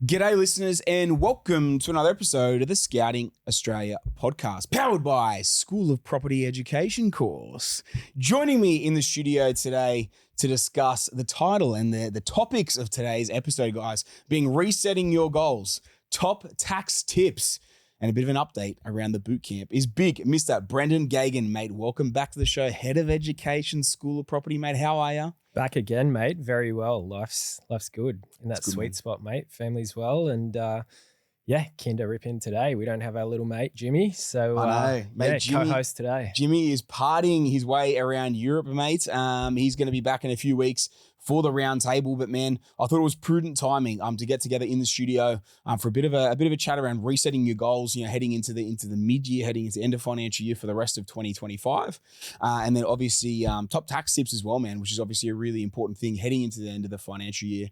G'day listeners and welcome to another episode of the Scouting Australia podcast powered by School of Property Education course. Joining me in the studio today to discuss the title and the topics of today's episode, guys, being resetting your goals, top tax tips, and a bit of an update around the bootcamp is big Mr. Brendan Geoghegan, mate. Welcome back to the show. Head of Education, School of Property, mate. How are you? Back again, mate. Very well. Life's good in that sweet spot, mate. Family's well, and keen to rip in today. We don't have our little mate Jimmy, so I know, mate. Jimmy, co-host today. Jimmy is partying his way around Europe, mate. He's going to be back in a few weeks for the round table, but man, I thought it was prudent timing to get together in the studio for a bit of a chat around resetting your goals. You know, heading into the mid-year, heading into end of financial year for the rest of 2025, and then obviously top tax tips as well, man, which is obviously a really important thing heading into the end of the financial year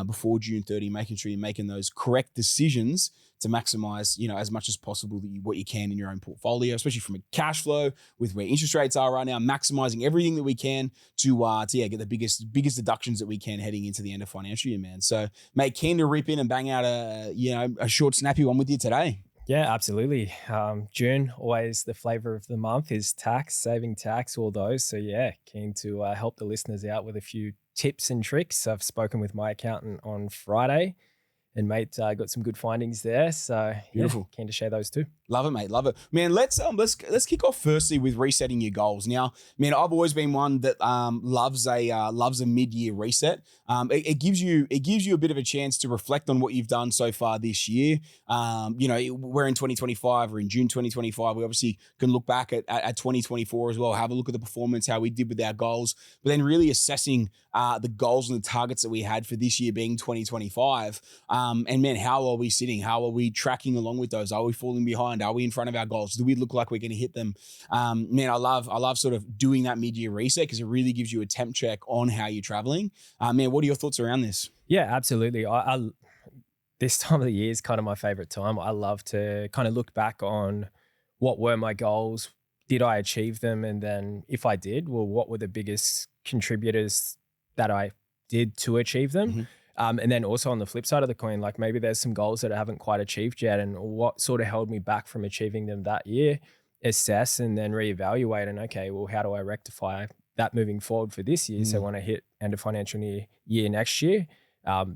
before June 30, making sure you're making those correct decisions to maximize, as much as possible what you can in your own portfolio, especially from a cash flow with where interest rates are right now, maximizing everything that we can to get the biggest deductions that we can heading into the end of financial year, man. So, mate, keen to rip in and bang out a short, snappy one with you today. Yeah, absolutely. June, always the flavor of the month is tax, saving tax, all those. So yeah, keen to help the listeners out with a few tips and tricks. I've spoken with my accountant on Friday. And mate, got some good findings there. So beautiful. Yeah, keen to share those too. Love it, mate. Love it, man. Let's kick off firstly with resetting your goals. Now, man, I've always been one that loves a mid-year reset. It gives you a bit of a chance to reflect on what you've done so far this year. We're in 2025, or in June 2025. We obviously can look back at 2024 as well. Have a look at the performance, how we did with our goals, but then really assessing the goals and the targets that we had for this year being 2025. And man, how are we sitting? How are we tracking along with those? Are we falling behind? Are we in front of our goals? Do we look like we're going to hit them? Man, I love sort of doing that mid-year reset because it really gives you a temp check on how you're traveling. Man, what are your thoughts around this? Yeah, absolutely. I this time of the year is kind of my favorite time. I love to kind of look back on what were my goals. Did I achieve them? And then if I did, well, what were the biggest contributors that I did to achieve them? Mm-hmm. And then also on the flip side of the coin, like maybe there's some goals that I haven't quite achieved yet and what sort of held me back from achieving them that year, assess and then reevaluate and okay, well, how do I rectify that moving forward for this year? So when I hit end of financial year next year,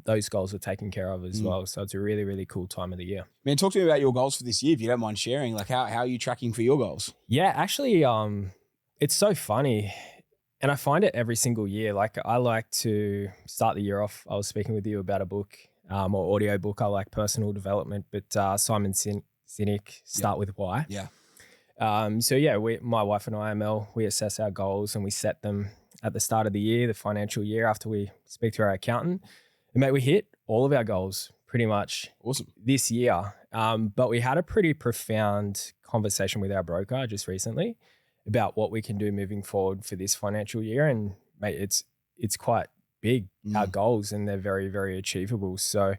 those goals are taken care of as well. So it's a really, really cool time of the year. Man, talk to me about your goals for this year, if you don't mind sharing. Like how are you tracking for your goals? Yeah, actually, it's so funny. And I find it every single year. Like I like to start the year off. I was speaking with you about a book or audio book. I like personal development, but Simon Sinek, Start With Why. Yeah. My wife and I, Mel, we assess our goals and we set them at the start of the year, the financial year, after we speak to our accountant. And mate, we hit all of our goals pretty much this year. But we had a pretty profound conversation with our broker just recently about what we can do moving forward for this financial year. And mate, it's quite big, our goals, and they're very, very achievable. So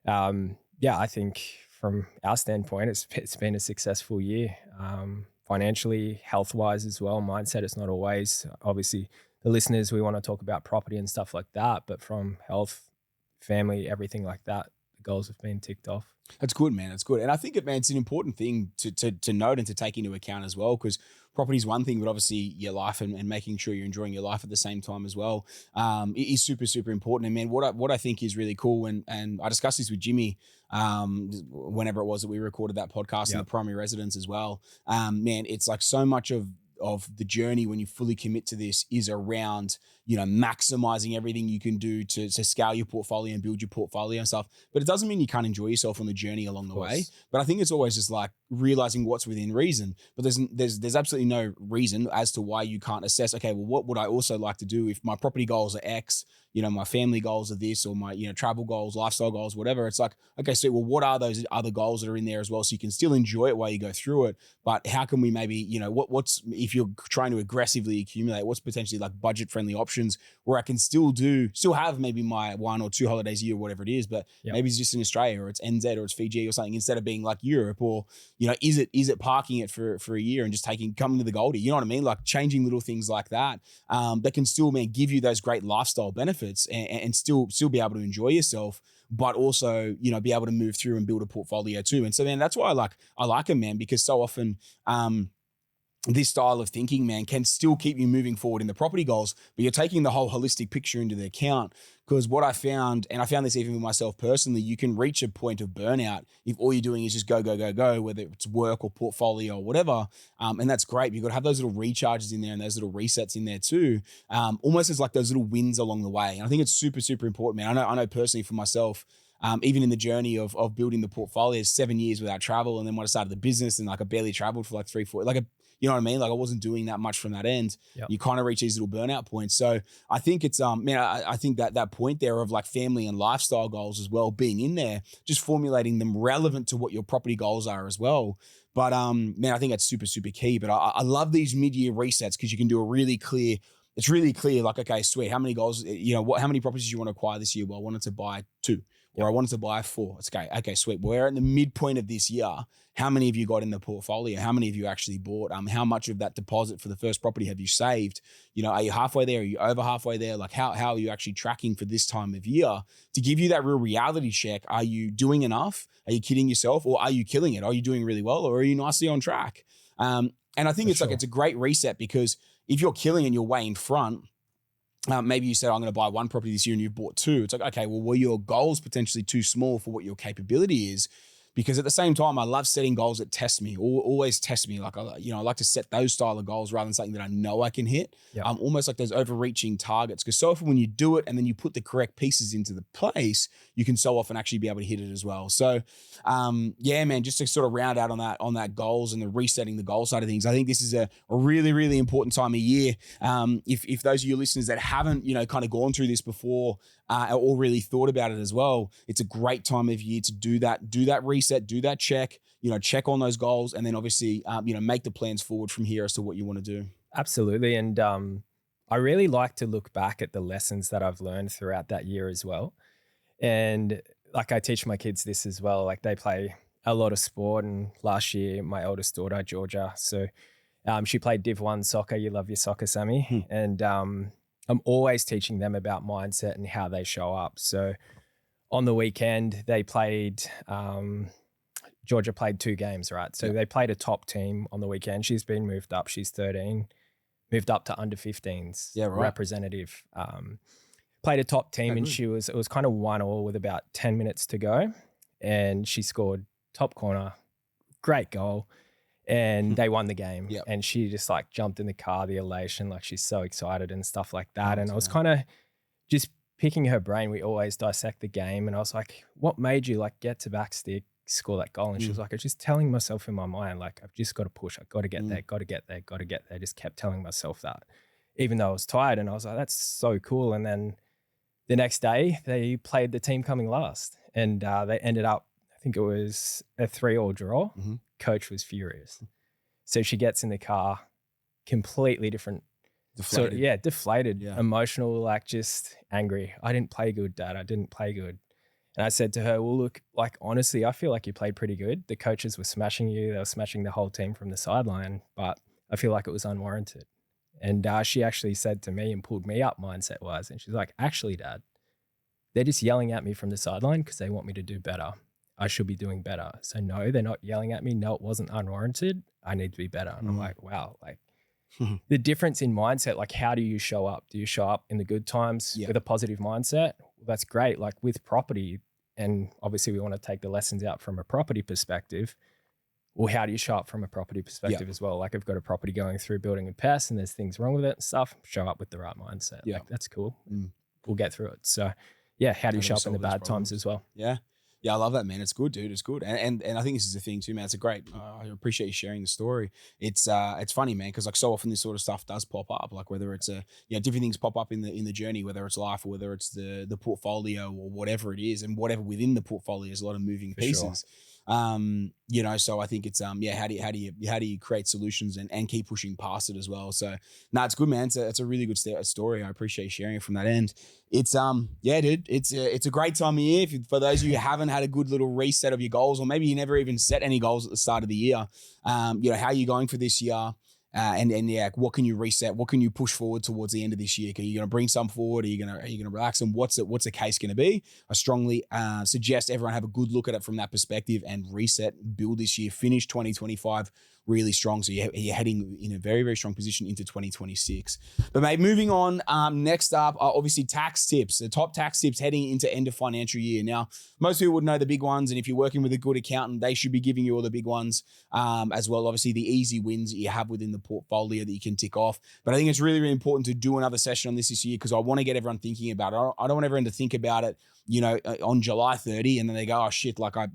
I think from our standpoint, it's been a successful year, financially, health-wise as well. Mindset, it's not always, obviously the listeners, we want to talk about property and stuff like that, but from health, family, everything like that, the goals have been ticked off. That's good, man. That's good. And I think it's an important thing to note and to take into account as well, because property is one thing, but obviously your life and making sure you're enjoying your life at the same time as well is super, super important. And man, what I think is really cool, and I discussed this with Jimmy whenever it was that we recorded that podcast in the primary residence as well. Man, it's like so much of the journey when you fully commit to this is around, maximizing everything you can do to scale your portfolio and build your portfolio and stuff. But it doesn't mean you can't enjoy yourself on the journey along the way. But I think it's always just like realizing what's within reason. But there's absolutely no reason as to why you can't assess, okay, well, what would I also like to do if my property goals are X, my family goals are this, or my, travel goals, lifestyle goals, whatever. It's like, okay, so well, what are those other goals that are in there as well? So you can still enjoy it while you go through it. But how can we maybe, if you're trying to aggressively accumulate, what's potentially like budget friendly options where I can still have maybe my 1 or 2 holidays a year, whatever it is, but maybe it's just in Australia or it's NZ or it's Fiji or something instead of being like Europe, or, you know, is it parking it for a year and just coming to the Goldie? You know what I mean? Like changing little things like that, that can still, man, give you those great lifestyle benefits and still be able to enjoy yourself, but also, you know, be able to move through and build a portfolio too. And so, man, that's why I like them, man, because so often, this style of thinking, man, can still keep you moving forward in the property goals, but you're taking the whole holistic picture into the account. Because what I found, and I found this even with myself personally, you can reach a point of burnout if all you're doing is just go, whether it's work or portfolio or whatever. And that's great. You've got to have those little recharges in there and those little resets in there too. Almost as like those little wins along the way. And I think it's super, super important, man. I know personally for myself, even in the journey of building the portfolio, 7 years without travel. And then when I started the business and like I barely traveled for like 3-4, you know what I mean? Like I wasn't doing that much from that end. Yep. You kind of reach these little burnout points. So I think it's, man, I think that point there of like family and lifestyle goals as well being in there, just formulating them relevant to what your property goals are as well. But man, I think that's super, super key. But I love these mid-year resets because you can do it's really clear, like, okay, sweet. How many goals, you know, how many properties do you want to acquire this year? Well, I wanted to buy 2. Or I wanted to buy 4. It's okay. Okay, sweet. We're at the midpoint of this year. How many have you got in the portfolio? How many have you actually bought? How much of that deposit for the first property have you saved? You know, are you halfway there? Are you over halfway there? Like how are you actually tracking for this time of year to give you that real reality check? Are you doing enough? Are you kidding yourself? Or are you killing it? Are you doing really well? Or are you nicely on track? And I think it's a great reset, because if you're killing and you're way in front, maybe you said, I'm going to buy 1 property this year and you've bought 2. It's like, okay, well, were your goals potentially too small for what your capability is? Because at the same time, I love setting goals that test me, always test me. Like, I like to set those style of goals rather than something that I know I can hit. Yep. Almost like those overreaching targets. Because so often when you do it and then you put the correct pieces into the place, you can so often actually be able to hit it as well. So, yeah, man, just to sort of round out on that goals and the resetting the goal side of things, I think this is a really, really important time of year. If those of you listeners that haven't, you know, kind of gone through this before, or really thought about it as well, it's a great time of year to do that reset, do that check, you know, check on those goals, and then obviously, you know, make the plans forward from here as to what you want to do. Absolutely. And I really like to look back at the lessons that I've learned throughout that year as well. And like I teach my kids this as well, like they play a lot of sport. And last year, my eldest daughter, Georgia, so she played Div 1 soccer. You love your soccer, Sammy. And I'm always teaching them about mindset and how they show up. So on the weekend, they played, Georgia played 2 games, right? So they played a top team on the weekend. She's been moved up. She's 13, moved up to under 15s, representative. Played a top team, and it was kind of 1-1 with about 10 minutes to go. And she scored top corner, great goal. And they won the game. Yep. And she just like jumped in the car, the elation, like she's so excited and stuff like that. And I was kind of just picking her brain. We always dissect the game. And I was like, what made you like get to backstick, score that goal? And she was like, I was just telling myself in my mind, like, I've just got to push. I've got to get there, got to get there, got to get there. Just kept telling myself that, even though I was tired. And I was like, that's so cool. And then the next day they played the team coming last, and they ended up, I think it was a 3-3 draw. Coach was furious. So she gets in the car, completely different. Deflated. Deflated, emotional, like just angry. I didn't play good, Dad. I didn't play good. And I said to her, well, look, like, honestly, I feel like you played pretty good. The coaches were smashing you. They were smashing the whole team from the sideline, but I feel like it was unwarranted. And she actually said to me and pulled me up mindset-wise. And she's like, actually, Dad, they're just yelling at me from the sideline because they want me to do better. I should be doing better. So no, they're not yelling at me. No, it wasn't unwarranted. I need to be better. And I'm like, wow, like the difference in mindset, like how do you show up? Do you show up in the good times with a positive mindset? Well, that's great. Like with property, and obviously we want to take the lessons out from a property perspective. Well, how do you show up from a property perspective as well? Like I've got a property going through building and pests and there's things wrong with it and stuff. Show up with the right mindset. Yeah. Like that's cool. We'll get through it. So yeah, how do you show up in the bad times as well? Yeah. Yeah, I love that, man. It's good, dude. It's good. And I think this is the thing too, man. It's a great, I appreciate you sharing the story. It's funny, man, because like so often this sort of stuff does pop up, like whether it's different things pop up in the journey, whether it's life or whether it's the portfolio or whatever it is, and whatever within the portfolio is a lot of moving pieces. So I think it's how do you create solutions and keep pushing past it as well. So it's good, man. It's a really good story. I appreciate you sharing it from that end. It's dude, it's a great time of year. For those of you who haven't had a good little reset of your goals, or maybe you never even set any goals at the start of the year, how are you going for this year? What can you reset? What can you push forward towards the end of this year? Are you going to bring some forward? Are you going to relax? And what's the case going to be? I strongly suggest everyone have a good look at it from that perspective and reset, build this year, finish 2025 really strong. So you're heading in a very, very strong position into 2026. But mate, moving on, next up are obviously tax tips, the top tax tips heading into end of financial year. Now, most people would know the big ones. And if you're working with a good accountant, they should be giving you all the big ones as well. Obviously the easy wins that you have within the portfolio that you can tick off. But I think it's really, really important to do another session on this year because I want to get everyone thinking about it. I don't want everyone to think about it, on July 30 and then they go, oh shit, like I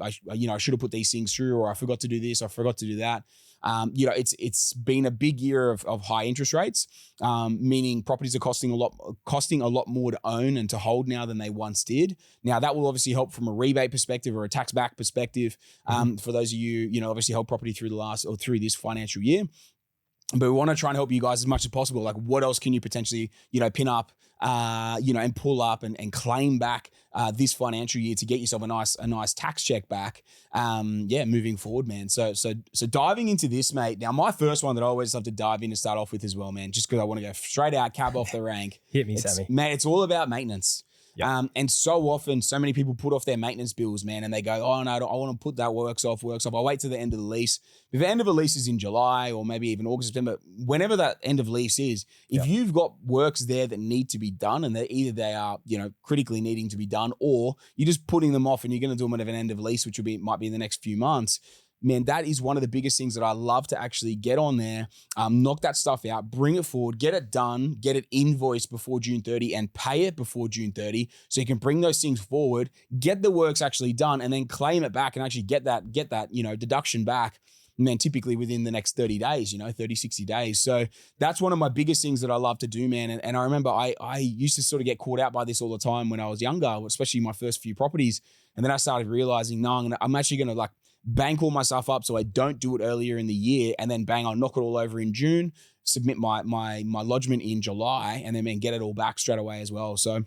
should have put these things through, or I forgot to do this, I forgot to do that. It's been a big year of high interest rates, meaning properties are costing a lot more to own and to hold now than they once did. Now that will obviously help from a rebate perspective or a tax back perspective. For those of you, obviously held property through this financial year. But we want to try and help you guys as much as possible. Like what else can you potentially, pin up, and pull up and claim back this financial year to get yourself a nice tax check back. Moving forward, man. So diving into this, mate. Now, my first one that I always love to dive in to start off with as well, man, just because I want to go straight out, cab off the rank. Hit me, Sammy. Man, it's all about maintenance. Yep. And so often, so many people put off their maintenance bills, man, and they go, oh, no, I want to put that works off. I'll wait till the end of the lease. If the end of a lease is in July or maybe even August, September, whenever that end of lease is, if you've got works there that need to be done and either they are, critically needing to be done, or you're just putting them off and you're going to do them at an end of lease, which might be in the next few months, man, that is one of the biggest things that I love to actually get on there, knock that stuff out, bring it forward, get it done, get it invoiced before June 30 and pay it before June 30 so you can bring those things forward, get the works actually done and then claim it back and actually get that, deduction back. And then typically within the next 30 days, 30, 60 days. So that's one of my biggest things that I love to do, man. And I remember I used to sort of get caught out by this all the time when I was younger, especially my first few properties. And then I started realizing, no, I'm actually going to bank all my stuff up so I don't do it earlier in the year, and then bang, I'll knock it all over in June, submit my lodgement in July, and then get it all back straight away as well. So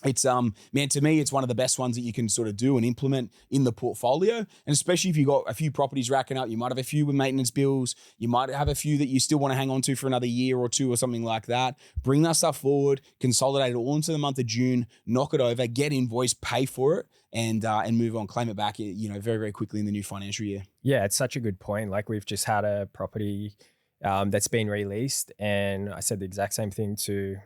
it's to me, it's one of the best ones that you can sort of do and implement in the portfolio. And especially if you've got a few properties racking up, you might have a few with maintenance bills, you might have a few that you still want to hang on to for another year or two or something like that. Bring that stuff forward, consolidate it all into the month of June, knock it over, get invoiced, pay for it, and move on, claim it back, very, very quickly in the new financial year. Yeah, it's such a good point. Like we've just had a property that's been released, and I said the exact same thing to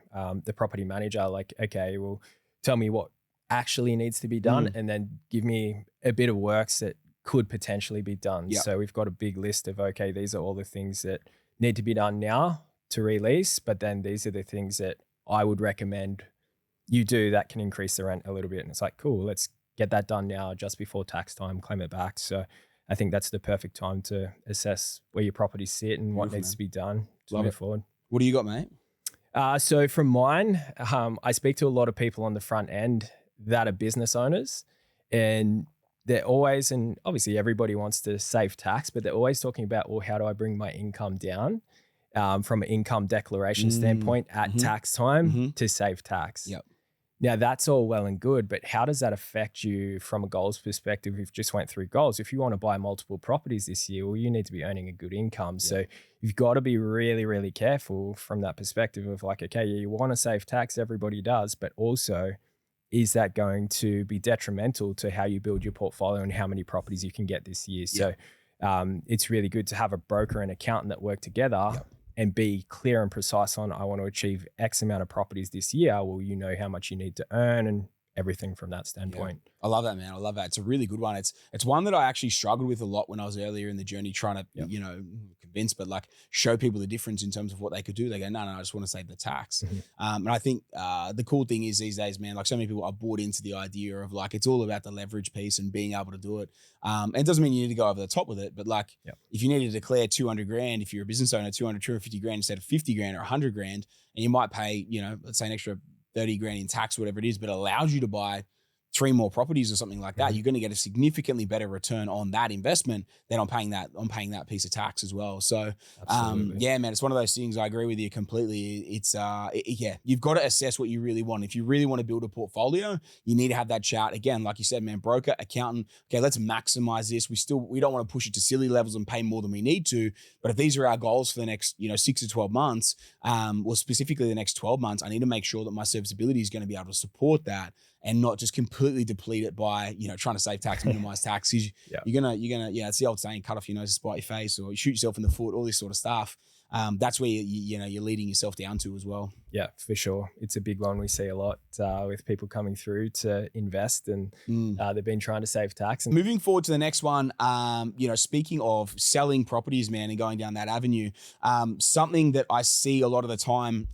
the property manager. Like, okay, well, tell me what actually needs to be done, and then give me a bit of works that could potentially be done. Yep. So we've got a big list of, okay, these are all the things that need to be done now to release, but then these are the things that I would recommend you do that can increase the rent a little bit. And it's like, cool, let's get that done now just before tax time, claim it back. So I think that's the perfect time to assess where your properties sit and what needs to be done to move forward. What do you got, mate? So from mine, I speak to a lot of people on the front end that are business owners, and they're always, and obviously everybody wants to save tax, but they're always talking about, well, how do I bring my income down from an income declaration standpoint at tax time to save tax? Yep. Now that's all well and good, but how does that affect you from a goals perspective? We've just went through goals. If you want to buy multiple properties this year, well, you need to be earning a good income. Yeah. So you've got to be really, really careful from that perspective of like, okay, you want to save tax, everybody does, but also is that going to be detrimental to how you build your portfolio and how many properties you can get this year? Yeah. So it's really good to have a broker and accountant that work together. Yep. And be clear and precise on, I want to achieve X amount of properties this year. Well, you know how much you need to earn and everything from that standpoint. Yeah. I love that, man. I love that. It's a really good one. It's one that I actually struggled with a lot when I was earlier in the journey trying to, convince, but show people the difference in terms of what they could do. They go, no, I just want to save the tax. And I think the cool thing is these days, man, so many people are bought into the idea of it's all about the leverage piece and being able to do it. And it doesn't mean you need to go over the top with it, but if you need to declare 200 grand, if you're a business owner, 250 grand instead of 50 grand or 100 grand, and you might pay, let's say an extra 30 grand in tax, whatever it is, but it allows you to buy 3 more properties or something like that, you're going to get a significantly better return on that investment than on paying that piece of tax as well. So, yeah, man, it's one of those things. I agree with you completely. It's you've got to assess what you really want. If you really want to build a portfolio, you need to have that chat again, like you said, man, broker, accountant. Okay, let's maximize this. We don't want to push it to silly levels and pay more than we need to. But if these are our goals for the next 6 to 12 months, or specifically the next 12 months, I need to make sure that my serviceability is going to be able to support that and not just completely deplete it by, trying to save tax, minimize tax. You're gonna, it's the old saying, cut off your nose to spite your face, or you shoot yourself in the foot, all this sort of stuff. That's where you're leading yourself down to as well. Yeah, for sure. It's a big one we see a lot with people coming through to invest, and they've been trying to save tax. And moving forward to the next one, speaking of selling properties, man, and going down that avenue, something that I see a lot of the time,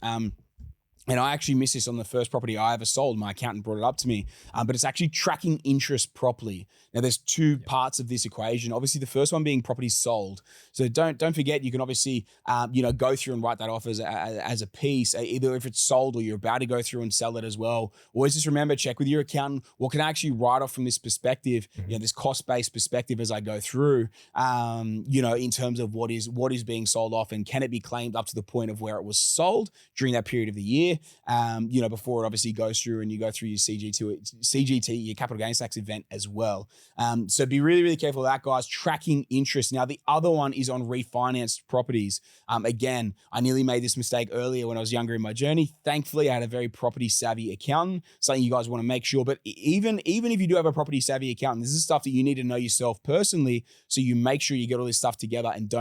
and I actually missed this on the first property I ever sold. My accountant brought it up to me, but it's actually tracking interest properly. Now, there's two parts of this equation. Obviously, the first one being properties sold. So don't forget, you can obviously go through and write that off as a piece, either if it's sold or you're about to go through and sell it as well. Always just remember, check with your accountant, what can I actually write off from this perspective, this cost-based perspective as I go through, in terms of what is being sold off, and can it be claimed up to the point of where it was sold during that period of the year. Before it obviously goes through and you go through your CGT, your capital gains tax event as well. So be really, really careful of that, guys. Tracking interest. Now, the other one is on refinanced properties. Again, I nearly made this mistake earlier when I was younger in my journey. Thankfully, I had a very property savvy accountant, something you guys want to make sure. But even if you do have a property savvy accountant, this is stuff that you need to know yourself personally, so you make sure you get all this stuff together and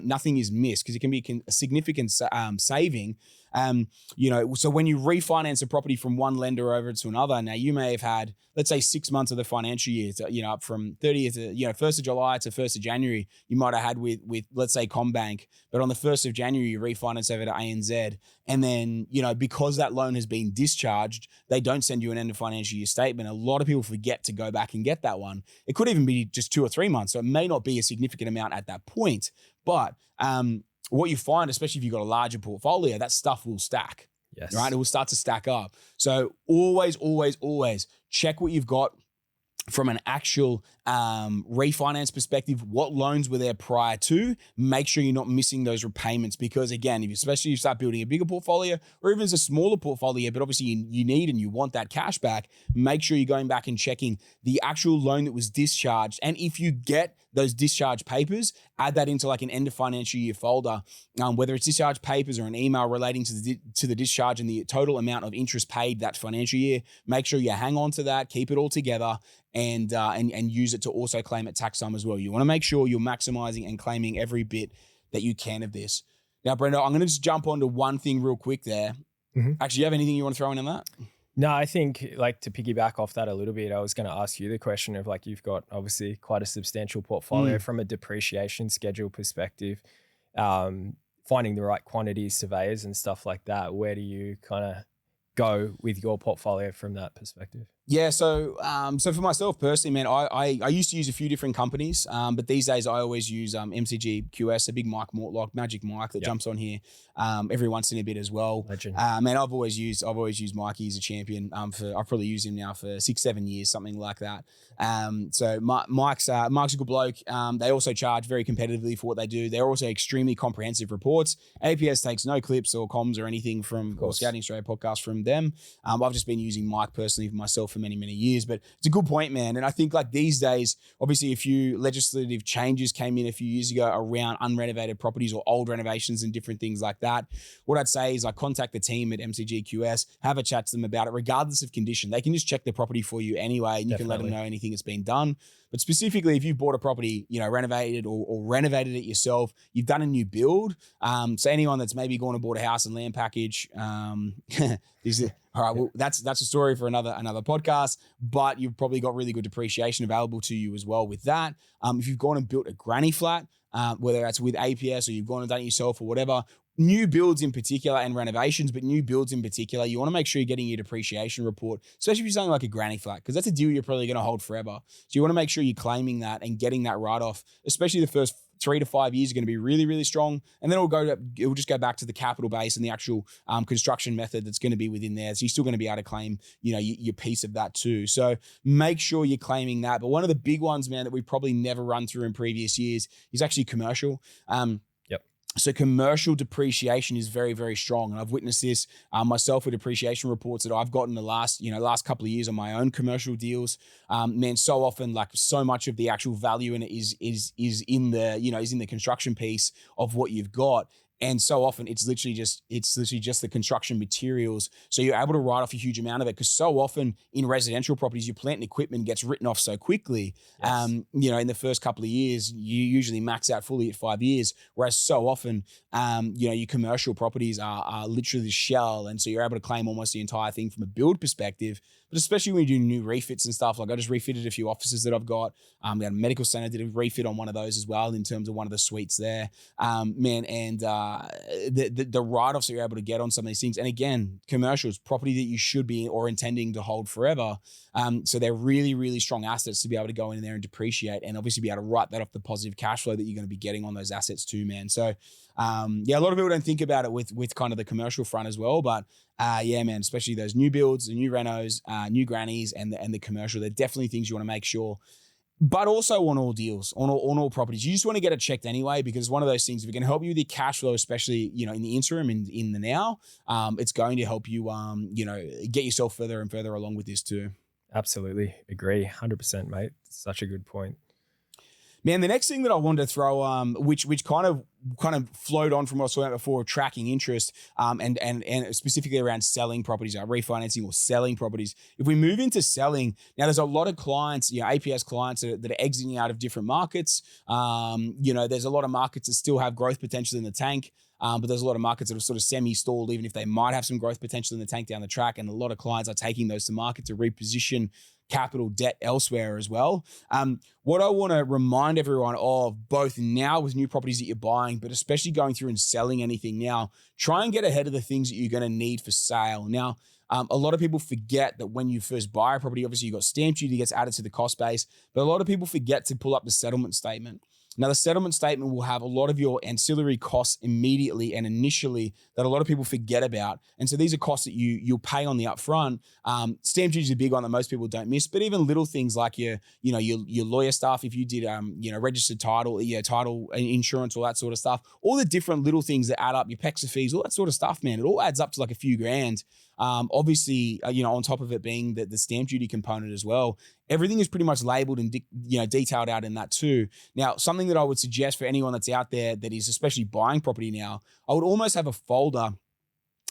nothing is missed, because it can be a significant saving. So when you refinance a property from one lender over to another, now you may have had, let's say, 6 months of the financial year, up from 30th to, 1st of July to 1st of January, you might have had with let's say Combank, but on the 1st of January, you refinance over to ANZ. And then, because that loan has been discharged, they don't send you an end of financial year statement. A lot of people forget to go back and get that one. It could even be just 2 or 3 months. So it may not be a significant amount at that point, but, what you find, especially if you've got a larger portfolio, that stuff will stack. Yes. Right? It will start to stack up. So always, always, always check what you've got from an actual refinance perspective. What loans were there prior to? Make sure you're not missing those repayments, because again, especially if you start building a bigger portfolio, or even as a smaller portfolio, but obviously you need and you want that cash back, make sure you're going back and checking the actual loan that was discharged. And if you get those discharge papers, add that into like an end of financial year folder, whether it's discharge papers or an email relating to the discharge and the total amount of interest paid that financial year. Make sure you hang on to that, keep it all together, and use it to also claim at tax time as well. You want to make sure you're maximizing and claiming every bit that you can of this. Now, Brenda, I'm going to just jump onto one thing real quick there. Actually, you have anything you want to throw in on that? No, I think, like, to piggyback off that a little bit, I was going to ask you the question of, like, you've got obviously quite a substantial portfolio from a depreciation schedule perspective, finding the right quantities, surveyors and stuff like that. Where do you kind of go with your portfolio from that perspective? Yeah, so for myself personally, man, I used to use a few different companies, but these days I always use MCG QS, a big Mike Mortlock, Magic Mike that jumps on here every once in a bit as well. Legend. Man, I've always used Mikey as a champion. I've probably used him now for 6-7 years, something like that. So Mike's a good bloke. They also charge very competitively for what they do. They're also extremely comprehensive reports. APS takes no clips or comms or anything from or Scouting Australia podcast from them. I've just been using Mike personally for myself for many, many years, but it's a good point, man. And I think like these days, obviously a few legislative changes came in a few years ago around unrenovated properties or old renovations and different things like that. What I'd say is contact the team at MCGQS, have a chat to them about it, regardless of condition. They can just check the property for you anyway, and you can let them know anything that's been done. But specifically, if you've bought a property, renovated or renovated it yourself, you've done a new build. So anyone that's maybe gone and bought a house and land package, all right, well, that's a story for another podcast, but you've probably got really good depreciation available to you as well with that. If you've gone and built a granny flat, whether that's with APS or you've gone and done it yourself or whatever, new builds in particular and renovations, but new builds in particular, you want to make sure you're getting your depreciation report, especially if you're something like a granny flat, because that's a deal you're probably going to hold forever. So you want to make sure you're claiming that and getting that write-off, especially the first 3 to 5 years are going to be really, really strong. And then it'll just go back to the capital base and the actual construction method that's going to be within there. So you're still going to be able to claim, your piece of that too. So make sure you're claiming that. But one of the big ones, man, that we probably never run through in previous years is actually commercial. So commercial depreciation is very, very strong. And I've witnessed this myself with depreciation reports that I've gotten the last couple of years on my own commercial deals. Man, so often, like, so much of the actual value in it is in the construction piece of what you've got. And so often it's literally just the construction materials. So you're able to write off a huge amount of it, because so often in residential properties, your plant and equipment gets written off so quickly. Yes. In the first couple of years, you usually max out fully at 5 years. Whereas so often, your commercial properties are literally the shell. And so you're able to claim almost the entire thing from a build perspective. But especially when you do new refits and stuff, like I just refitted a few offices that I've got. We had a medical center, did a refit on one of those as well in terms of one of the suites there. The write-offs that you're able to get on some of these things. And again, commercials, property that you should be or intending to hold forever. So they're really, really strong assets to be able to go in there and depreciate, and obviously be able to write that off the positive cash flow that you're going to be getting on those assets too, man. So a lot of people don't think about it with kind of the commercial front as well, but man, especially those new builds, the new renos, new grannies, and the commercial, they're definitely things you want to make sure. But also on all deals, on all properties, you just want to get it checked anyway, because one of those things, if it can help you with your cash flow, especially, in the interim, in the now, it's going to help you, get yourself further and further along with this too. Absolutely. Agree. 100%, mate. Such a good point. Man, the next thing that I wanted to throw, which kind of flowed on from what I was talking about before, tracking interest, and specifically around selling properties, refinancing or selling properties. If we move into selling, now there's a lot of clients, APS clients that are exiting out of different markets. There's a lot of markets that still have growth potential in the tank. But there's a lot of markets that are sort of semi-stalled, even if they might have some growth potential in the tank down the track. And a lot of clients are taking those to market to reposition capital debt elsewhere as well. What I want to remind everyone of, both now with new properties that you're buying, but especially going through and selling anything now, try and get ahead of the things that you're going to need for sale. Now, a lot of people forget that when you first buy a property, obviously you've got stamp duty gets added to the cost base, but a lot of people forget to pull up the settlement statement. Now, the settlement statement will have a lot of your ancillary costs immediately and initially that a lot of people forget about. And so these are costs that you'll pay on the upfront. Stamp duty is a big one that most people don't miss, but even little things like your lawyer stuff, if you did, registered title, title insurance, all that sort of stuff, all the different little things that add up, your PEXA fees, all that sort of stuff, man, it all adds up to like a few grand. Obviously, on top of it being the stamp duty component as well, everything is pretty much labeled and detailed out in that too. Now, something that I would suggest for anyone that's out there that is especially buying property now, I would almost have a folder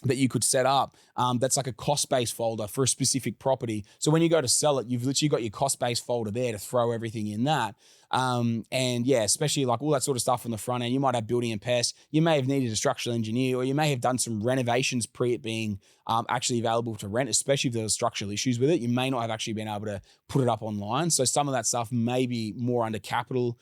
that you could set up that's like a cost-based folder for a specific property. So when you go to sell it, you've literally got your cost-based folder there to throw everything in that. Especially like all that sort of stuff on the front end. You might have building and pests. You may have needed a structural engineer, or you may have done some renovations pre it being actually available to rent, especially if there's structural issues with it. You may not have actually been able to put it up online. So some of that stuff may be more under capital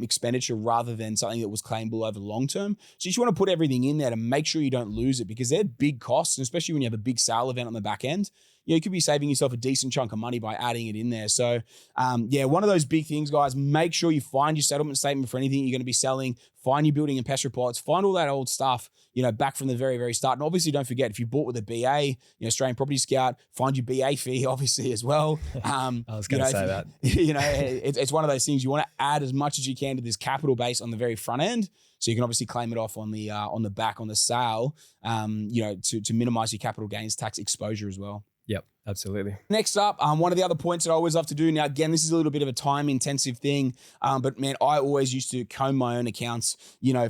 expenditure rather than something that was claimable over the long term. So you just want to put everything in there to make sure you don't lose it, because they're big costs, and especially when you have a big sale event on the back end. You could be saving yourself a decent chunk of money by adding it in there. So, one of those big things, guys, make sure you find your settlement statement for anything you're going to be selling, find your building and pest reports, find all that old stuff, back from the very, very start. And obviously, don't forget, if you bought with a BA, Australian Property Scout, find your BA fee, obviously, as well. I was going to say that. It's one of those things you want to add as much as you can to this capital base on the very front end, so you can obviously claim it off on the back on the sale, to minimize your capital gains tax exposure as well. Yep, absolutely. Next up, one of the other points that I always love to do. Now, again, this is a little bit of a time-intensive thing, but man, I always used to comb my own accounts,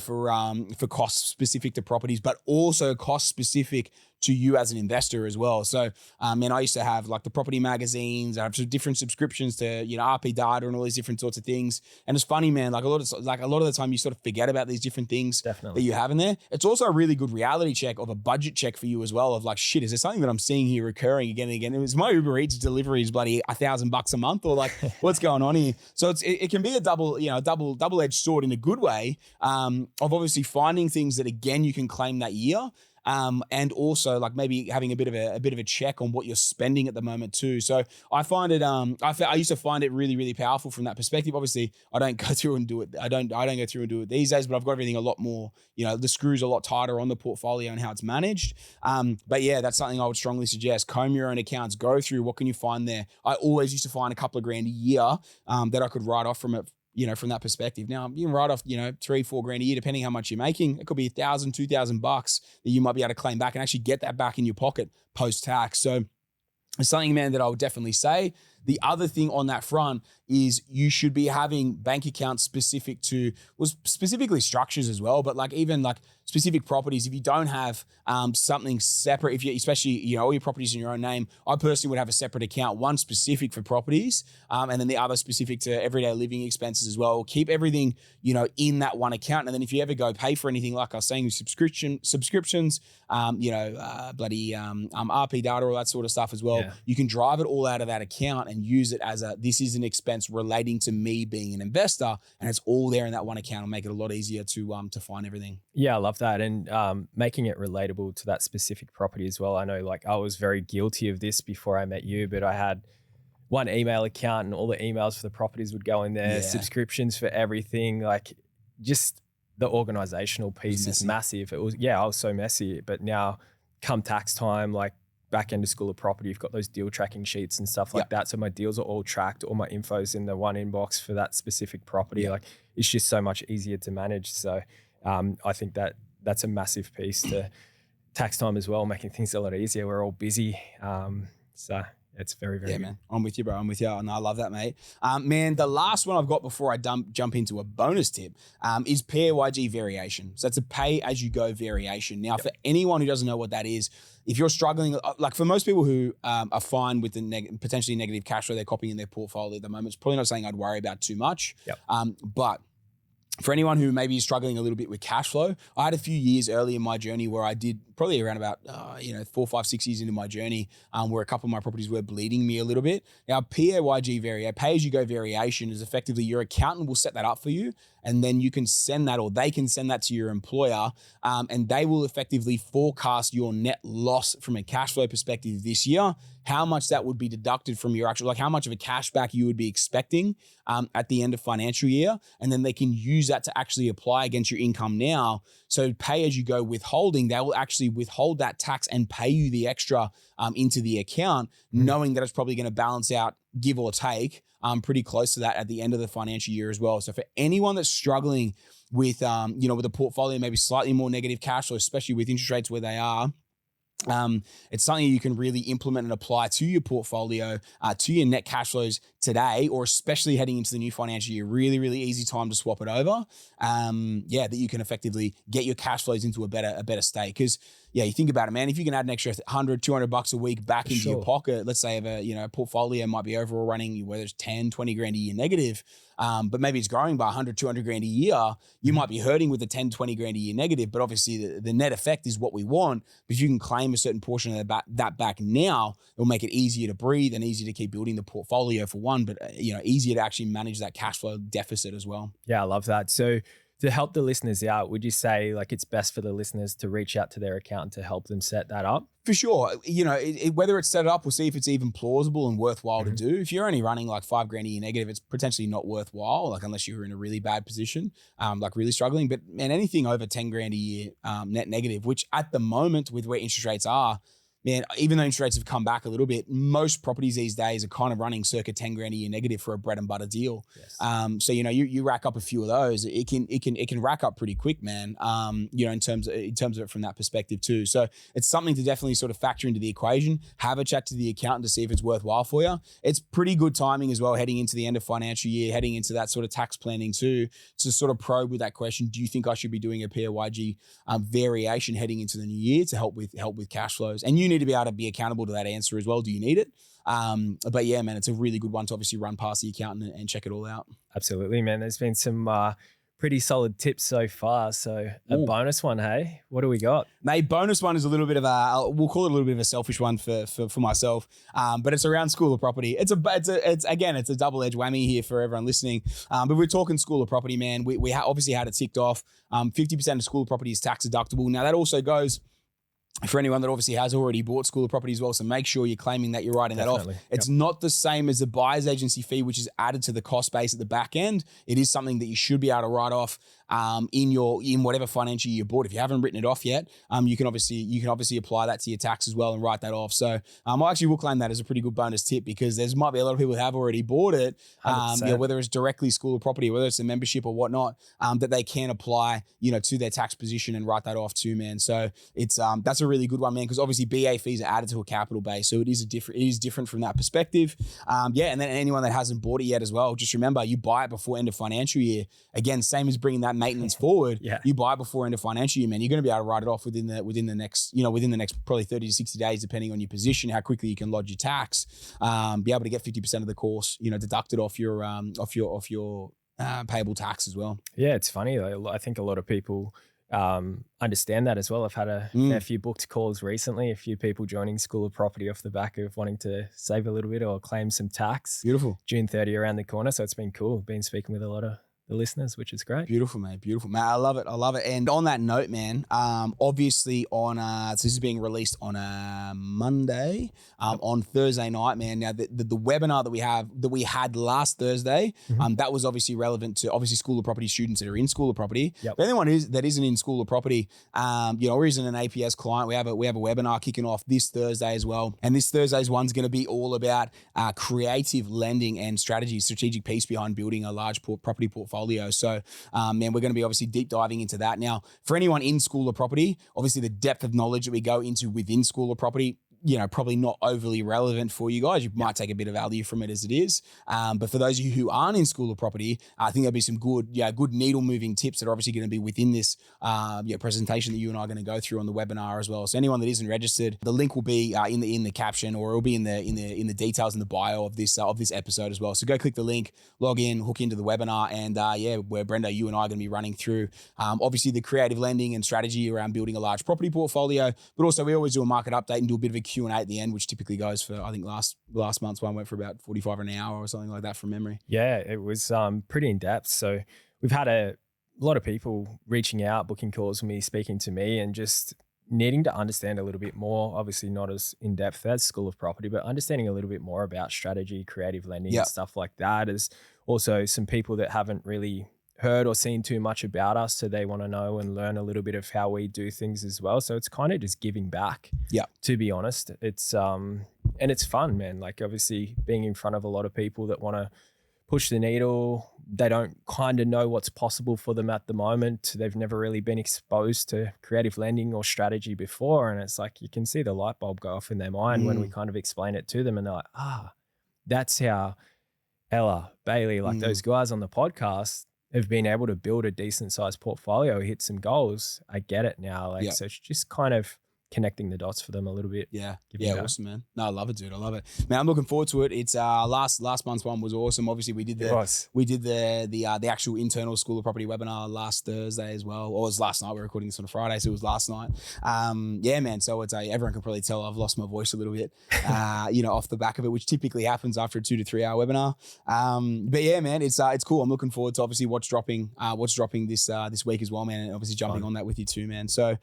for costs specific to properties, but also costs specific to you as an investor as well. So, I used to have like the property magazines. I have some different subscriptions to, RP data and all these different sorts of things. And it's funny, man, like a lot of the time you sort of forget about these different things that you have in there. It's also a really good reality check of a budget check for you as well, of like, shit, is there something that I'm seeing here recurring again and again? It was my Uber Eats delivery is bloody $1,000 a month, or like, what's going on here? So it can be a double-edged sword in a good way, of obviously finding things that, again, you can claim that year. and also like maybe having a bit of a check on what you're spending at the moment too. So I find it, I used to find it really, really powerful from that perspective. Obviously, I don't go through and do it. I don't go through and do it these days, but I've got everything a lot more, the screws a lot tighter on the portfolio and how it's managed. But yeah, that's something I would strongly suggest. Comb your own accounts, go through what can you find there. I always used to find a couple of grand a year that I could write off from it, from that perspective. Now you can write off, $3-4 grand a year, depending how much you're making. It could be $1,000, $2,000 that you might be able to claim back and actually get that back in your pocket post-tax. So it's something, man, that I would definitely say. The other thing on that front is you should be having bank accounts specific to, specifically structures as well, but like even like specific properties. If you don't have something separate, if you, especially, all your properties in your own name, I personally would have a separate account, one specific for properties, and then the other specific to everyday living expenses as well. Keep everything, in that one account. And then if you ever go pay for anything, like I was saying, with subscriptions, bloody RP data, all that sort of stuff as well, you can drive it all out of that account and use it as this is an expense relating to me being an investor, and it's all there in that one account and make it a lot easier to find everything. Yeah, I love that. And making it relatable to that specific property as well. I know like I was very guilty of this before I met you, but I had one email account and all the emails for the properties would go in there, subscriptions for everything, like just the organizational piece is massive. I was so messy, but now come tax time, like back end of School of Property, you've got those deal tracking sheets and stuff like that. So my deals are all tracked, all my info's in the one inbox for that specific property. Like it's just so much easier to manage. So I think that's a massive piece to tax time as well, making things a lot easier. We're all busy. So it's very, very good. Man. I'm with you, bro. I'm with you. And I love that, mate. Man, the last one I've got before I jump into a bonus tip is PAYG variation. So that's a pay as you go variation. Now, for anyone who doesn't know what that is, if you're struggling, like for most people who are fine with the potentially negative cash flow they're copying in their portfolio at the moment, it's probably not something I'd worry about too much. But for anyone who maybe is struggling a little bit with cash flow, I had a few years early in my journey where I did probably around about, 4, 5, 6 years into my journey, where a couple of my properties were bleeding me a little bit. Now, PAYG pay-as-you-go variation is effectively your accountant will set that up for you, and then you can send that, or they can send that to your employer, and they will effectively forecast your net loss from a cash flow perspective this year, how much that would be deducted from your actual, like how much of a cash back you would be expecting at the end of financial year. And then they can use that to actually apply against your income now. So pay as you go withholding, they will actually withhold that tax and pay you the extra into the account, knowing that it's probably going to balance out, give or take, pretty close to that at the end of the financial year as well. So for anyone that's struggling with, with a portfolio, maybe slightly more negative cash flow, especially with interest rates where they are, it's something you can really implement and apply to your portfolio, to your net cash flows today, or especially heading into the new financial year. Really, really easy time to swap it over. That you can effectively get your cash flows into a better state. Because you think about it, man, if you can add an extra $100, $200 a week back into your pocket, let's say a portfolio might be overall running, whether it's 10, 20 grand a year negative, but maybe it's growing by 100, 200 grand a year, you might be hurting with the 10, 20 grand a year negative, but obviously the net effect is what we want. But if you can claim a certain portion of that back now, it'll make it easier to breathe and easier to keep building the portfolio for one, but easier to actually manage that cash flow deficit as well. Yeah, I love that. So to help the listeners out, would you say like it's best for the listeners to reach out to their accountant to help them set that up? For sure. Whether it's set up, we'll see if it's even plausible and worthwhile to do. If you're only running like 5 grand a year negative, it's potentially not worthwhile, like unless you're in a really bad position, like really struggling. But man, anything over 10 grand a year net negative, which at the moment with where interest rates are, man, even though interest rates have come back a little bit, most properties these days are kind of running circa 10 grand a year negative for a bread and butter deal. Yes. So you rack up a few of those, it can rack up pretty quick, man. In terms of it from that perspective too. So it's something to definitely sort of factor into the equation. Have a chat to the accountant to see if it's worthwhile for you. It's pretty good timing as well, heading into the end of financial year, heading into that sort of tax planning too, to sort of probe with that question. Do you think I should be doing a PAYG variation heading into the new year to help with cash flows? And you need to be able to be accountable to that answer as well. Do you need it? But yeah, man, it's a really good one to obviously run past the accountant and check it all out. Absolutely, man. There's been some pretty solid tips so far. So a bonus one, hey? What do we got? Mate, bonus one is a little bit of we'll call it a little bit of a selfish one for myself. But it's around School of Property. It's a double-edged whammy here for everyone listening. But we're talking School of Property, man. We obviously had it ticked off. 50% of School of Property is tax deductible. Now that also goes for anyone that obviously has already bought School of Property as well. So make sure you're claiming that, you're writing that off. It's not the same as the buyer's agency fee, which is added to the cost base at the back end. It is something that you should be able to write off in whatever financial year you bought. If you haven't written it off yet, you can obviously apply that to your tax as well and write that off. So I actually will claim that as a pretty good bonus tip, because there might be a lot of people who have already bought it, whether it's directly School of Property, whether it's a membership or whatnot, that they can apply, to their tax position and write that off too, man. So it's that's a really good one, man, because obviously BA fees are added to a capital base, so it is different from that perspective. And then anyone that hasn't bought it yet as well, just remember, you buy it before end of financial year. Again, same as bringing that maintenance forward. You buy it before end of financial year, man. You're going to be able to write it off within the next probably 30 to 60 days, depending on your position, how quickly you can lodge your tax. Be able to get 50% of the course, deducted off your payable tax as well. Yeah, it's funny. I think a lot of people understand that as well. I've had a fair few booked calls recently, a few people joining School of Property off the back of wanting to save a little bit or claim some tax. Beautiful. June 30 around the corner. So it's been cool. Been speaking with a lot of the listeners, which is great. Beautiful, mate. Beautiful, man. I love it. And on that note, man, obviously so this is being released on a Monday, on Thursday night, man. Now the webinar that we had last Thursday, that was obviously relevant to obviously School of Property students that are in School of Property. But anyone that isn't in School of Property, or isn't an APS client, we have a webinar kicking off this Thursday as well. And this Thursday's one's going to be all about creative lending and strategy, strategic piece behind building a large property portfolio. So, man, we're going to be obviously deep diving into that. Now, for anyone in School of Property, obviously the depth of knowledge that we go into within School of Property, probably not overly relevant for you guys. You might take a bit of value from it as it is. But for those of you who aren't in School of Property, I think there'll be some good needle moving tips that are obviously going to be within this presentation that you and I are going to go through on the webinar as well. So anyone that isn't registered, the link will be in the caption, or it'll be in the details in the bio of this episode as well. So go click the link, log in, hook into the webinar, and where Brenda, you and I are going to be running through obviously the creative lending and strategy around building a large property portfolio. But also we always do a market update and do a bit of a Q&A at the end, which typically goes for, I think last month's one went for about 45 an hour or something like that from memory. Yeah, it was pretty in depth. So we've had a lot of people reaching out, booking calls with me, speaking to me, and just needing to understand a little bit more, obviously not as in depth as School of Property, but understanding a little bit more about strategy, creative lending, and stuff like that. There's also some people that haven't really heard or seen too much about us, so they want to know and learn a little bit of how we do things as well. So it's kind of just giving back, to be honest. It's and it's fun, man. Like obviously being in front of a lot of people that want to push the needle, they don't kind of know what's possible for them at the moment. They've never really been exposed to creative lending or strategy before, and it's like you can see the light bulb go off in their mind when we kind of explain it to them, and they're like, that's how Ella, Bailey, like those guys on the podcast have been able to build a decent sized portfolio, hit some goals. I get it now. So it's just kind of connecting the dots for them a little bit. Yeah, awesome, man. No, I love it, dude. I love it, man. I'm looking forward to it. It's last month's one was awesome. Obviously, we did the actual internal School of Property webinar last Thursday as well, or it was last night. We're recording this on a Friday, so it was last night. Yeah, man. So it's everyone can probably tell I've lost my voice a little bit, off the back of it, which typically happens after a 2 to 3 hour webinar. But yeah, man, it's cool. I'm looking forward to obviously what's dropping this week as well, man, and obviously jumping on that with you too, man. So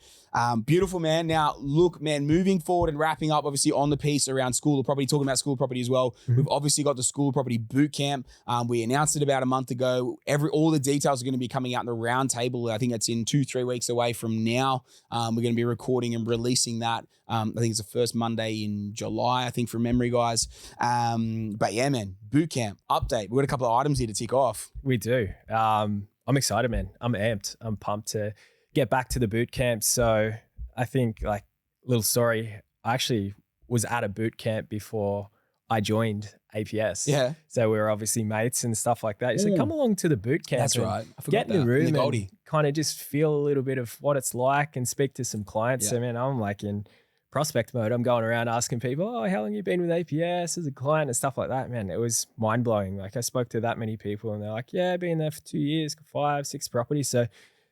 beautiful, man. Now, look, man, moving forward and wrapping up, obviously, on the piece around School of Property, talking about School of Property as well. We've obviously got the School of Property Bootcamp. We announced it about a month ago. All the details are going to be coming out in the round table. I think that's in 2-3 weeks away from now. We're going to be recording and releasing that. I think it's the first Monday in July, I think, from memory, guys. But yeah, man, Bootcamp update. We've got a couple of items here to tick off. We do. I'm excited, man. I'm amped. I'm pumped to get back to the bootcamp. So I think, like, little story, I actually was at a boot camp before I joined APS. Yeah. So we were obviously mates and stuff like that. He said, come along to the boot camp. That's right. I forgot get in the room and kind of just feel a little bit of what it's like and speak to some clients. So, man, I'm like in prospect mode. I'm going around asking people, how long you been with APS as a client and stuff like that. Man, it was mind blowing. Like I spoke to that many people and they're like, yeah, been there for 2 years, 5, 6 properties. So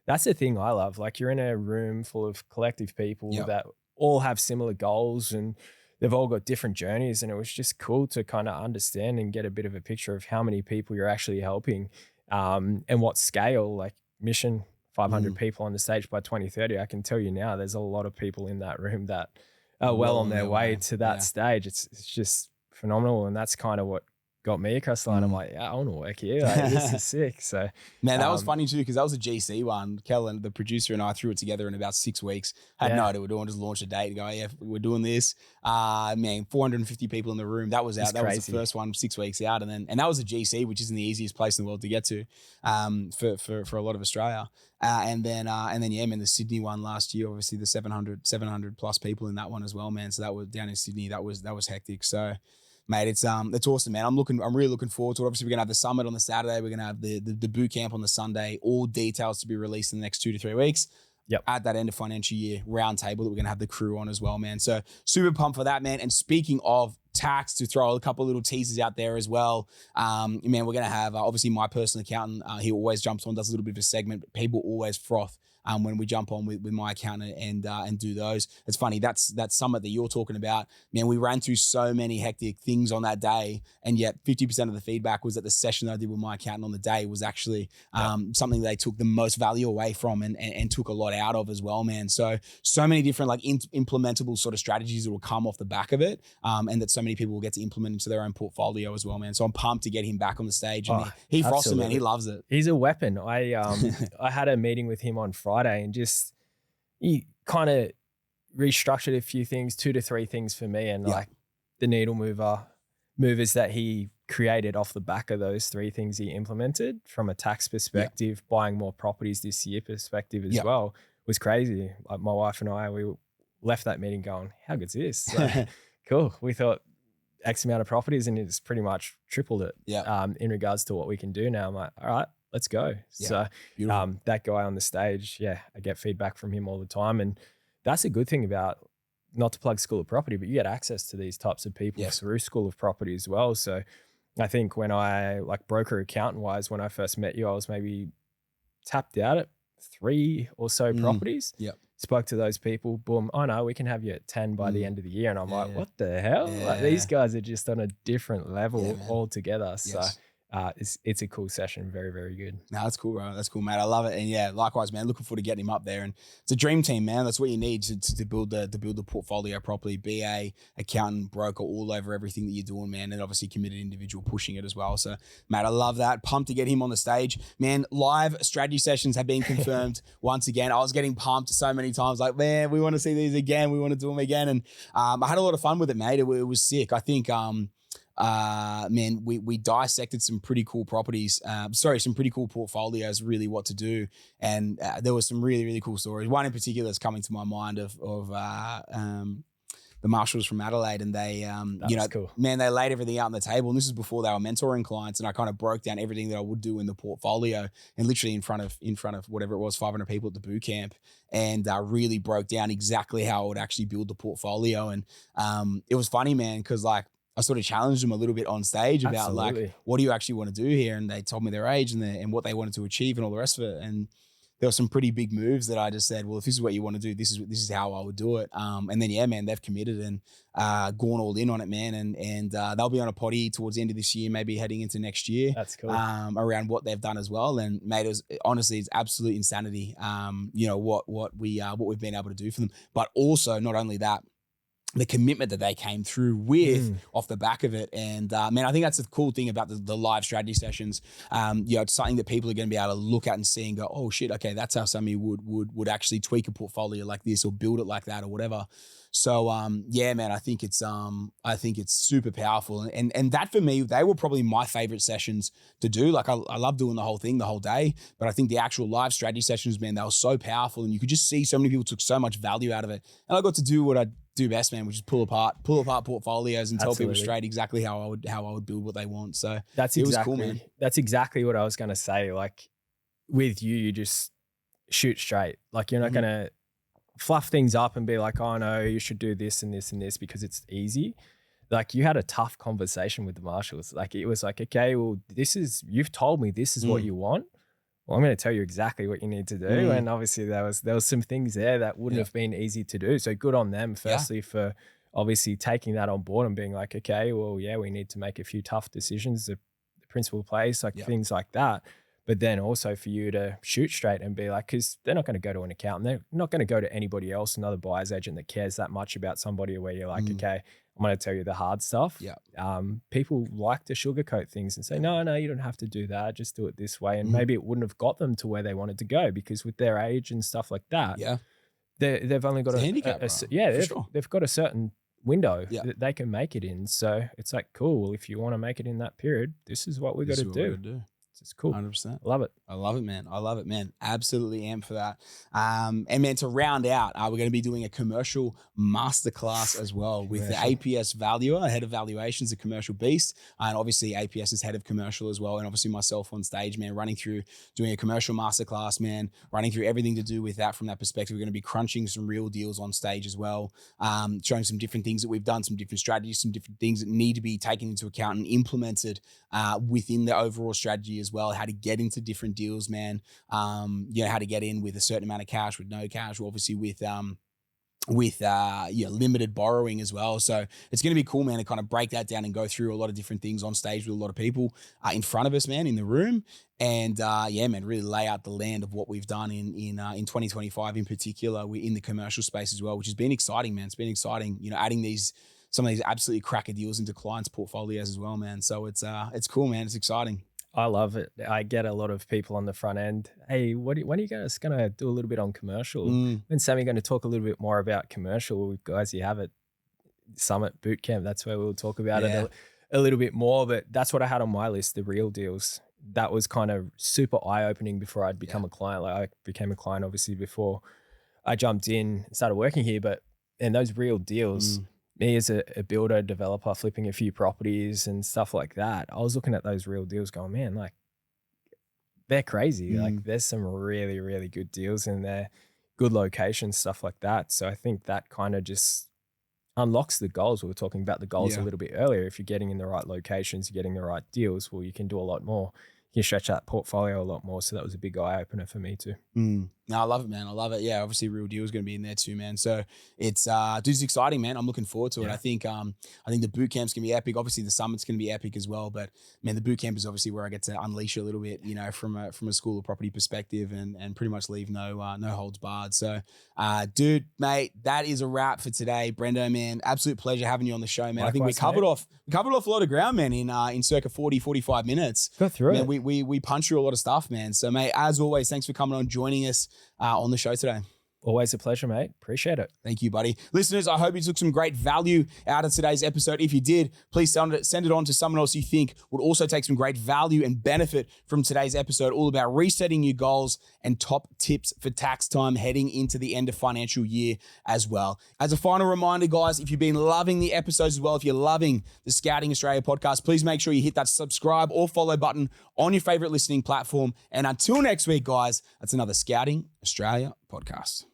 that's the thing I love. Like you're in a room full of collective people that all have similar goals and they've all got different journeys. And it was just cool to kind of understand and get a bit of a picture of how many people you're actually helping and what scale, like mission 500 people on the stage by 2030. I can tell you now, there's a lot of people in that room that are well on their way to that stage. It's just phenomenal. And that's kind of what got me across the line. I'm like, yeah, I want to work here. Like, this is sick. So, man, that was funny too, because that was a GC one. Kellen, the producer, and I threw it together in about 6 weeks. Had no idea what we're doing, just launched a date and go, yeah, we're doing this. Man, 450 people in the room. That was out. That was the first one 6 weeks out. And that was a GC, which isn't the easiest place in the world to get to for a lot of Australia. And then, yeah, man, the Sydney one last year, obviously the 700 plus people in that one as well, man. So that was down in Sydney. That was hectic. So, mate, it's awesome, man. I'm really looking forward to it. Obviously, we're gonna have the summit on the Saturday. We're gonna have the boot camp on the Sunday. All details to be released in the next 2 to 3 weeks. Yep. At that end of financial year round table that we're gonna have the crew on as well, man. So super pumped for that, man. And speaking of tax, to throw a couple little teasers out there as well, man, we're gonna have obviously my personal accountant. He always jumps on, does a little bit of a segment, but people always froth when we jump on with my accountant and do those. It's funny, that summit that you're talking about, man, we ran through so many hectic things on that day, and yet 50% of the feedback was that the session that I did with my accountant on the day was actually something they took the most value away from and took a lot out of as well, man. So many different like implementable sort of strategies that will come off the back of it, and that so many people will get to implement into their own portfolio as well, man. So I'm pumped to get him back on the stage, and he frosts it, man. He loves it. He's a weapon. I had a meeting with him on Friday, and just he kind of restructured a few things, 2 to 3 things for me, and like the needle movers that he created off the back of those 3 things he implemented from a tax perspective, buying more properties this year perspective as well, was crazy. Like my wife and I, we left that meeting going, how good's this? Like, cool. We thought X amount of properties, and it's pretty much tripled it in regards to what we can do now. I'm like, all right, let's go. So that guy on the stage, I get feedback from him all the time. And that's a good thing about, not to plug School of Property, but you get access to these types of people through School of Property as well. So I think when I, like broker accountant wise, when I first met you, I was maybe tapped out at 3 or so properties. Spoke to those people, boom, oh no, we can have you at 10 by the end of the year. And I'm like, what the hell? Like, these guys are just on a different level altogether. So it's a cool session. Very, very good. No, that's cool, bro. That's cool, mate. I love it. And likewise, man, looking forward to getting him up there. And it's a dream team, man. That's what you need to build the portfolio properly. BA, accountant, broker, all over everything that you're doing, man. And obviously committed individual pushing it as well. So, mate, I love that. Pumped to get him on the stage. Man, live strategy sessions have been confirmed once again. I was getting pumped so many times, like, man, we want to see these again. We want to do them again. And I had a lot of fun with it, mate. It was sick. I think, man, we dissected some pretty cool properties, some pretty cool portfolios, really what to do. And there was some really, really cool stories. One in particular is coming to my mind of the marshals from Adelaide, and they, cool. Man, they laid everything out on the table. And this is before they were mentoring clients. And I kind of broke down everything that I would do in the portfolio, and literally in front of whatever it was, 500 people at the boot camp, and really broke down exactly how I would actually build the portfolio. And it was funny, man, because like, I sort of challenged them a little bit on stage about like, what do you actually want to do here? And they told me their age and what they wanted to achieve and all the rest of it. And there were some pretty big moves that I just said, well, if this is what you want to do, this is how I would do it. And then, yeah, man, they've committed and gone all in on it, man. And they'll be on a potty towards the end of this year, maybe heading into next year. That's cool. Around what they've done as well. And mate, it's absolute insanity. What we've been able to do for them, but also not only that, the commitment that they came through with off the back of it. And man, I think that's the cool thing about the live strategy sessions. It's something that people are going to be able to look at and see and go, oh shit, okay, that's how somebody would actually tweak a portfolio like this or build it like that or whatever. So yeah, man, I think it's super powerful. And that for me, they were probably my favorite sessions to do. Like I love doing the whole thing the whole day, but I think the actual live strategy sessions, man, they were so powerful, and you could just see so many people took so much value out of it. And I got to do what I do best, man, which is pull apart portfolios and tell people straight exactly how I would build what they want. So it was cool, man. That's exactly what I was going to say. Like with you just shoot straight. Like you're not going to fluff things up and be like, oh no, you should do this and this and this because it's easy. Like you had a tough conversation with the marshals. Like it was like, okay, well, you've told me this is what you want. Well, I'm going to tell you exactly what you need to do. And obviously there was some things there that wouldn't have been easy to do. So good on them, firstly, for obviously taking that on board and being like, okay, well, yeah, we need to make a few tough decisions. The principal plays, like things like that. but then also for you to shoot straight and be like, because they're not going to go to an accountant. They're not going to go to anybody else, another buyer's agent that cares that much about somebody where you're like, okay, I'm going to tell you the hard stuff. Yeah. People like to sugarcoat things and say, no, you don't have to do that. Just do it this way. And maybe it wouldn't have got them to where they wanted to go, because with their age and stuff like that, they've only got a handicap. They've got a certain window Yeah. that they can make it in. So it's like, cool. Well, if you want to make it in that period, this is what we got to do. It's cool. 100%. Love it. I love it, man. Absolutely amped for that. And man, to round out, we're going to be doing a commercial masterclass as well with the APS valuer, head of valuations, a commercial beast. And obviously APS is head of commercial as well. And obviously myself on stage, man, doing a commercial masterclass, man, running through everything to do with that from that perspective. We're going to be crunching some real deals on stage as well, showing some different things that we've done, some different strategies, some different things that need to be taken into account and implemented within the overall strategy as well, how to get into different deals, man. How to get in with a certain amount of cash, with no cash, obviously with limited borrowing as well. So it's going to be cool, man, to kind of break that down and go through a lot of different things on stage with a lot of people in front of us, man, in the room. And man, really lay out the land of what we've done in 2025 in particular in the commercial space as well, which has been exciting, man. It's been exciting, adding some of these absolutely cracker deals into clients' portfolios as well, man. So it's cool, man. It's exciting. I love it. I get a lot of people on the front end. Hey, when are you guys going to do a little bit on commercial? When Sammy going to talk a little bit more about commercial? Guys, you have it. Summit Bootcamp. That's where we'll talk about it a little bit more. But that's what I had on my list, the real deals. That was kind of super eye-opening before I'd become a client. Like I became a client, obviously, before I jumped in and started working here. And those real deals, me as a builder, developer, flipping a few properties and stuff like that, I was looking at those real deals going, man, like they're crazy. Like there's some really, really good deals in there, good locations, stuff like that. So I think that kind of just unlocks the goals. We were talking about the goals a little bit earlier. If you're getting in the right locations, you're getting the right deals, well, you can do a lot more. You can stretch that portfolio a lot more. So that was a big eye opener for me too. No, I love it, man. I love it. Yeah, obviously Real Deal is going to be in there too, man. So it's exciting, man. I'm looking forward to it. I think the boot camp's going to be epic. Obviously the summit's going to be epic as well. But man, the boot camp is obviously where I get to unleash a little bit, from a School of Property perspective and pretty much leave no holds barred. So, dude, mate, that is a wrap for today. Brendo, man, absolute pleasure having you on the show, man. Likewise, I think we covered off a lot of ground, man, in circa 40, 45 minutes. Go through it. We punched through a lot of stuff, man. So, mate, as always, thanks for coming on, joining us on the show today. Always a pleasure, mate. Appreciate it. Thank you, buddy. Listeners, I hope you took some great value out of today's episode. If you did, please send it on to someone else you think would also take some great value and benefit from today's episode, all about resetting your goals and top tips for tax time heading into the end of financial year as well. As a final reminder, guys, if you've been loving the episodes as well, if you're loving the Scouting Australia podcast, please make sure you hit that subscribe or follow button on your favorite listening platform. And until next week, guys, that's another Scouting Australia podcast.